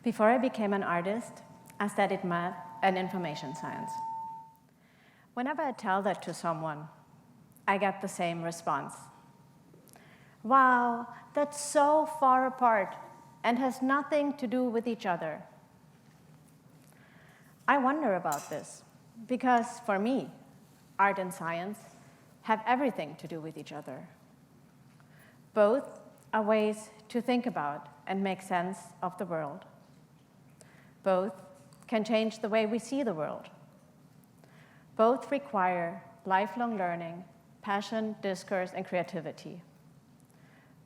Before I became an artist, I studied math and information science. Whenever I tell that to someone, I get the same response. Wow, that's so far apart and has nothing to do with each other. I wonder about this because for me, art and science have everything to do with each other. Both are ways to think about and make sense of the world. Both can change the way we see the world. Both require lifelong learning, passion, discourse, and creativity.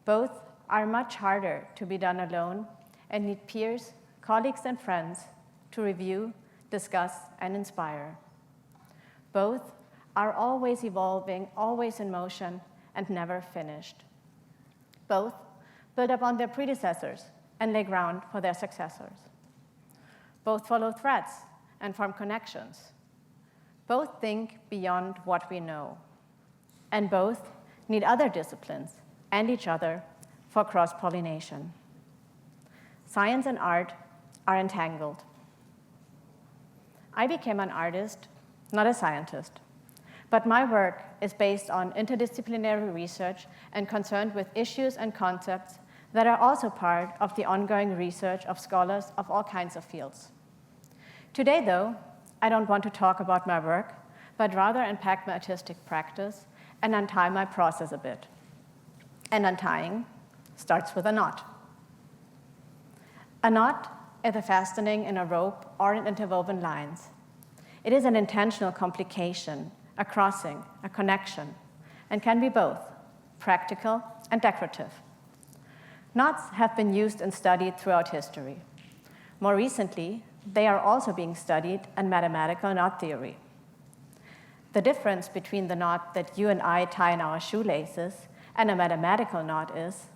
Both are much harder to be done alone and need peers, colleagues, and friends to review, discuss, and inspire. Both are always evolving, always in motion, and never finished. Both build upon their predecessors and lay ground for their successors. Both follow threads and form connections. Both think beyond what we know. And both need other disciplines and each other for cross-pollination. Science and art are entangled. I became an artist, not a scientist, but my work is based on interdisciplinary research and concerned with issues and concepts that are also part of the ongoing research of scholars of all kinds of fields. Today, though, I don't want to talk about my work, but rather unpack my artistic practice and untie my process a bit. And untying starts with a knot. A knot is a fastening in a rope or in interwoven lines. It is an intentional complication, a crossing, a connection, and can be both practical and decorative. Knots have been used and studied throughout history. More recently, they are also being studied in mathematical knot theory. The difference between the knot that you and I tie in our shoelaces and a mathematical knot is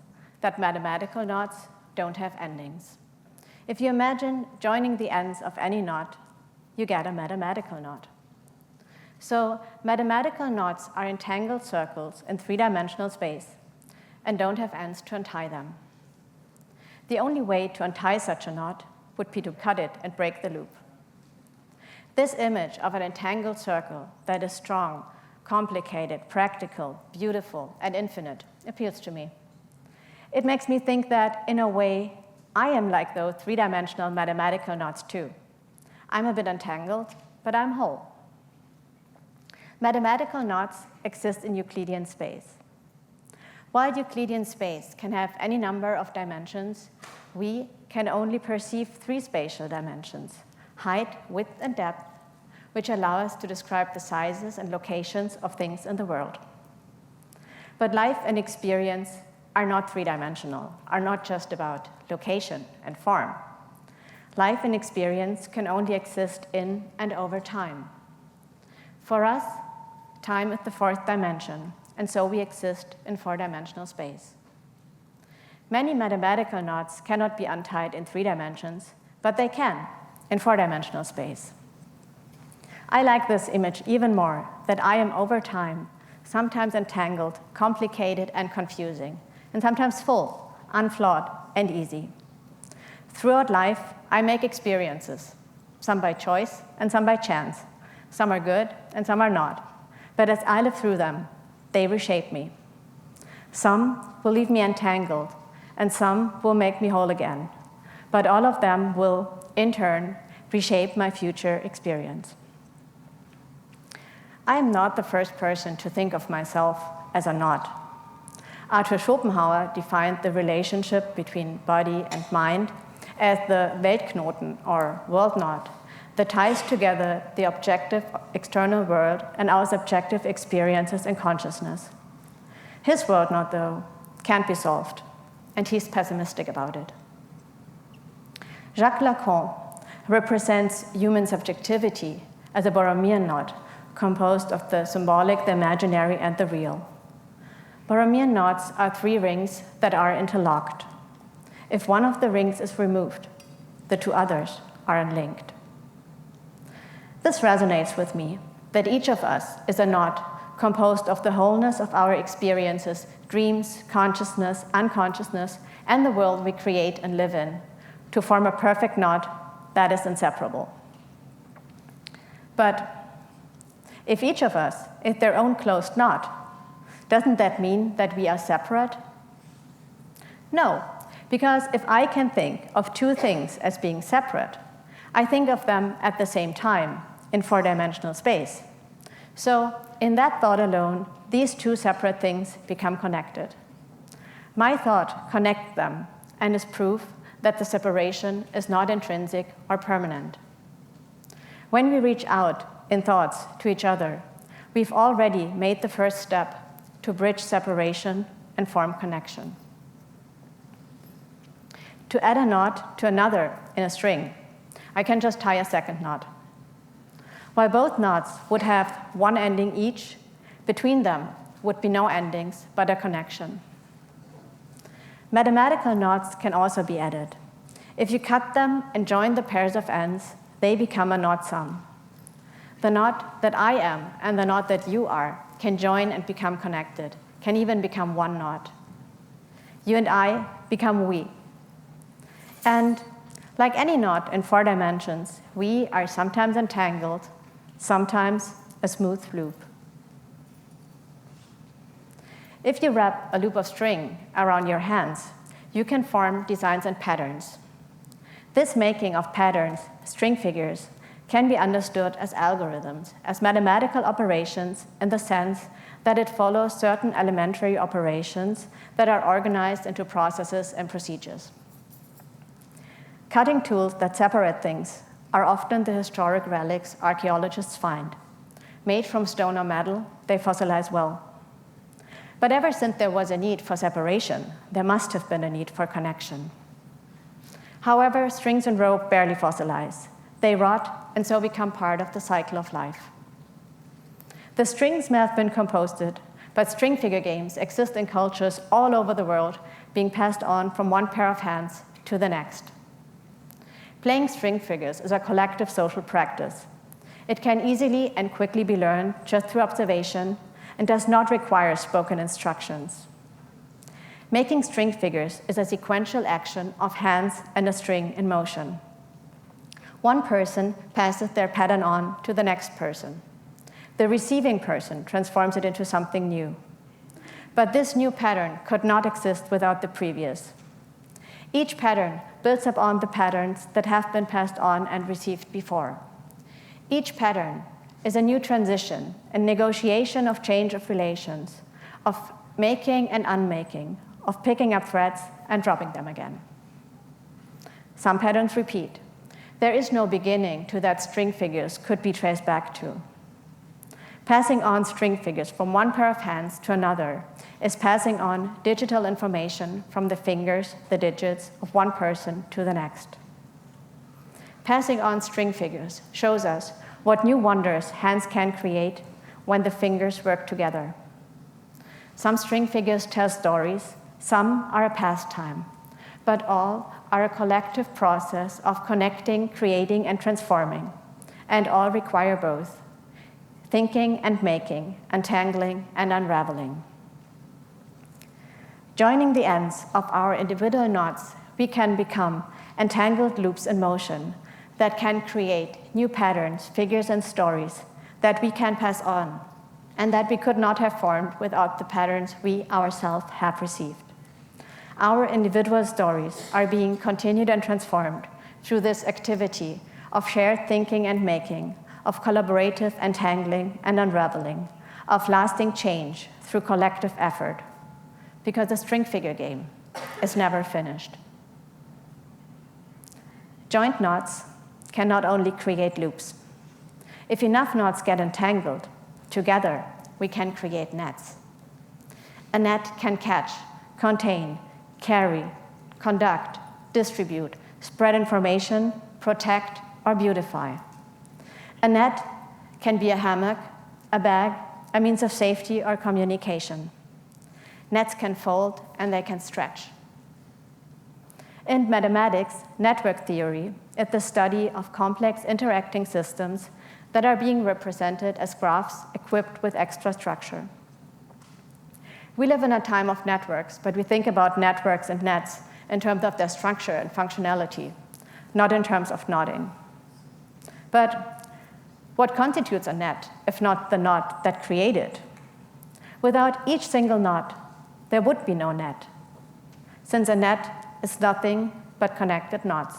that mathematical knots don't have endings. If you imagine joining the ends of any knot, you get a mathematical knot. So mathematical knots are entangled circles in three-dimensional space and don't have ends to untie them. The only way to untie such a knot would be to cut it and break the loop. This image of an entangled circle that is strong, complicated, practical, beautiful, and infinite appeals to me. It makes me think that, in a way, I am like those three-dimensional mathematical knots too. I'm a bit entangled, but I'm whole. Mathematical knots exist in Euclidean space. While Euclidean space can have any number of dimensions, we can only perceive three spatial dimensions: height, width, and depth, which allow us to describe the sizes and locations of things in the world. But life and experience are not three-dimensional, are not just about location and form. Life and experience can only exist in and over time. For us, time is the fourth dimension, and so we exist in four-dimensional space. Many mathematical knots cannot be untied in 3 dimensions, but they can in 4-dimensional space. I like this image even more, that I am over time, sometimes entangled, complicated, and confusing, and sometimes full, unflawed, and easy. Throughout life, I make experiences, some by choice and some by chance. Some are good and some are not. But as I live through them, they reshape me. Some will leave me entangled, and some will make me whole again. But all of them will, in turn, reshape my future experience. I am not the first person to think of myself as a knot. Arthur Schopenhauer defined the relationship between body and mind as the Weltknoten, or world knot, that ties together the objective external world and our subjective experiences and consciousness. His world knot, though, can't be solved, and he's pessimistic about it. Jacques Lacan represents human subjectivity as a Borromean knot composed of the symbolic, the imaginary, and the real. Borromean knots are 3 rings that are interlocked. If one of the rings is removed, the 2 others are unlinked. This resonates with me, that each of us is a knot composed of the wholeness of our experiences, dreams, consciousness, unconsciousness, and the world we create and live in, to form a perfect knot that is inseparable. But if each of us is their own closed knot, doesn't that mean that we are separate? No, because if I can think of two things as being separate, I think of them at the same time in four-dimensional space. So in that thought alone, these two separate things become connected. My thought connects them and is proof that the separation is not intrinsic or permanent. When we reach out in thoughts to each other, we've already made the first step to bridge separation and form connection. To add a knot to another in a string, I can just tie a second knot. While both knots would have one ending each, between them would be no endings but a connection. Mathematical knots can also be added. If you cut them and join the pairs of ends, they become a knot sum. The knot that I am and the knot that you are can join and become connected, can even become one knot. You and I become we. And like any knot in four dimensions, we are sometimes entangled, sometimes a smooth loop. If you wrap a loop of string around your hands, you can form designs and patterns. This making of patterns, string figures, can be understood as algorithms, as mathematical operations in the sense that it follows certain elementary operations that are organized into processes and procedures. Cutting tools that separate things are often the historic relics archaeologists find. Made from stone or metal, they fossilize well. But ever since there was a need for separation, there must have been a need for connection. However, strings and rope barely fossilize. They rot and so become part of the cycle of life. The strings may have been composted, but string figure games exist in cultures all over the world, being passed on from one pair of hands to the next. Playing string figures is a collective social practice. It can easily and quickly be learned just through observation and does not require spoken instructions. Making string figures is a sequential action of hands and a string in motion. One person passes their pattern on to the next person. The receiving person transforms it into something new. But this new pattern could not exist without the previous. Each pattern builds upon the patterns that have been passed on and received before. Each pattern is a new transition and negotiation of change of relations, of making and unmaking, of picking up threads and dropping them again. Some patterns repeat. There is no beginning to that string figures could be traced back to. Passing on string figures from one pair of hands to another is passing on digital information from the fingers, the digits, of one person to the next. Passing on string figures shows us what new wonders hands can create when the fingers work together. Some string figures tell stories, some are a pastime, but all are a collective process of connecting, creating, and transforming, and all require both, thinking and making, untangling and unraveling. Joining the ends of our individual knots, we can become entangled loops in motion that can create new patterns, figures, and stories that we can pass on, and that we could not have formed without the patterns we ourselves have received. Our individual stories are being continued and transformed through this activity of shared thinking and making, of collaborative entangling and unraveling, of lasting change through collective effort, because the string figure game is never finished. Joint knots can not only create loops. If enough knots get entangled, together we can create nets. A net can catch, contain, carry, conduct, distribute, spread information, protect, or beautify. A net can be a hammock, a bag, a means of safety or communication. Nets can fold and they can stretch. In mathematics, network theory is the study of complex interacting systems that are being represented as graphs equipped with extra structure. We live in a time of networks, but we think about networks and nets in terms of their structure and functionality, not in terms of knotting. But what constitutes a net, if not the knot that created? Without each single knot, there would be no net, since a net is nothing but connected knots.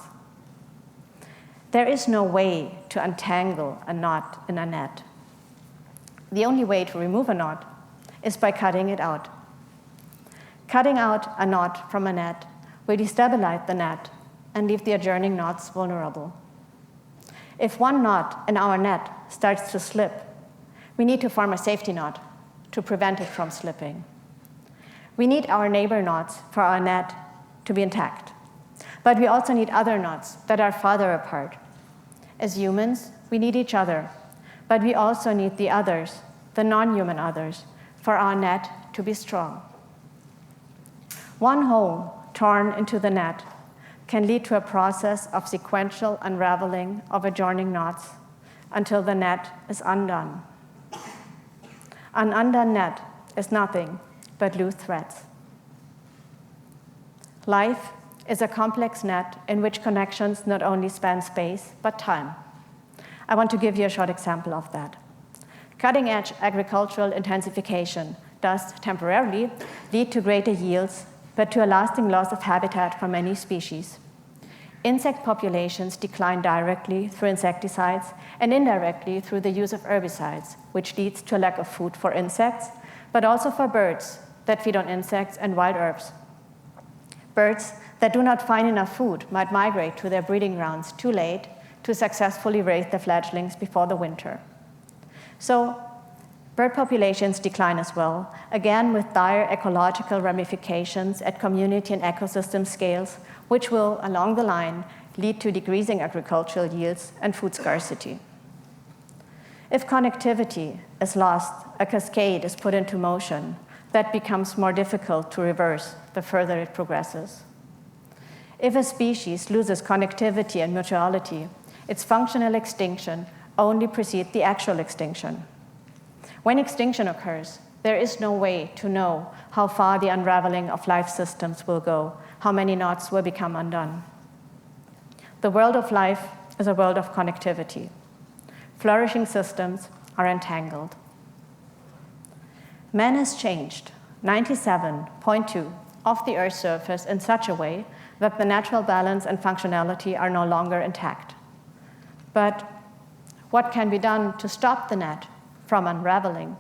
There is no way to untangle a knot in a net. The only way to remove a knot is by cutting it out. Cutting out a knot from a net will destabilize the net and leave the adjoining knots vulnerable. If one knot in our net starts to slip, we need to form a safety knot to prevent it from slipping. We need our neighbor knots for our net to be intact. But we also need other knots that are farther apart. As humans, we need each other, but we also need the others, the non-human others, for our net to be strong. One hole torn into the net can lead to a process of sequential unraveling of adjoining knots until the net is undone. An undone net is nothing but loose threads. Life is a complex net in which connections not only span space, but time. I want to give you a short example of that. Cutting-edge agricultural intensification does temporarily lead to greater yields, but to a lasting loss of habitat for many species. Insect populations decline directly through insecticides and indirectly through the use of herbicides, which leads to a lack of food for insects, but also for birds that feed on insects and wild herbs. Birds that do not find enough food might migrate to their breeding grounds too late to successfully raise their fledglings before the winter. So, bird populations decline as well, again with dire ecological ramifications at community and ecosystem scales, which will, along the line, lead to decreasing agricultural yields and food scarcity. If connectivity is lost, a cascade is put into motion that becomes more difficult to reverse the further it progresses. If a species loses connectivity and mutuality, its functional extinction only precedes the actual extinction. When extinction occurs, there is no way to know how far the unraveling of life systems will go, how many knots will become undone. The world of life is a world of connectivity. Flourishing systems are entangled. Man has changed 97.2% of the Earth's surface in such a way that the natural balance and functionality are no longer intact. But what can be done to stop the net from unraveling?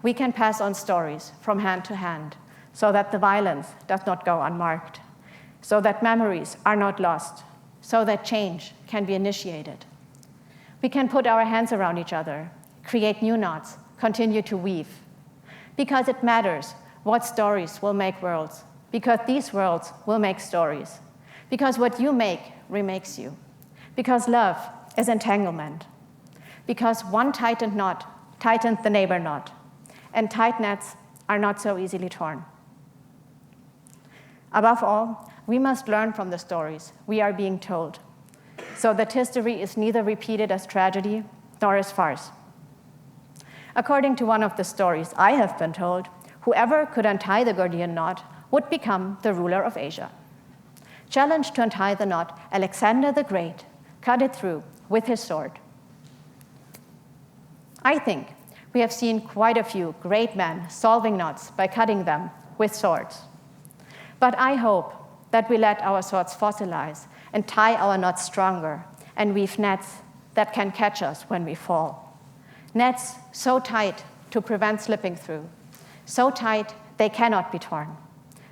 We can pass on stories from hand to hand so that the violence does not go unmarked, so that memories are not lost, so that change can be initiated. We can put our hands around each other, create new knots, continue to weave. Because it matters what stories will make worlds, because these worlds will make stories, because what you make remakes you, because love is entanglement, because one tightened knot tightens the neighbor knot, and tight nets are not so easily torn. Above all, we must learn from the stories we are being told, so that history is neither repeated as tragedy nor as farce. According to one of the stories I have been told, whoever could untie the Gordian knot would become the ruler of Asia. Challenged to untie the knot, Alexander the Great cut it through with his sword. I think we have seen quite a few great men solving knots by cutting them with swords. But I hope that we let our swords fossilize and tie our knots stronger and weave nets that can catch us when we fall. Nets so tight to prevent slipping through, so tight they cannot be torn.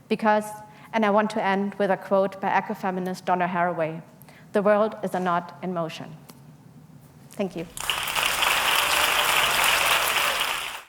Because, and I want to end with a quote by ecofeminist Donna Haraway, "The world is a knot in motion." Thank you.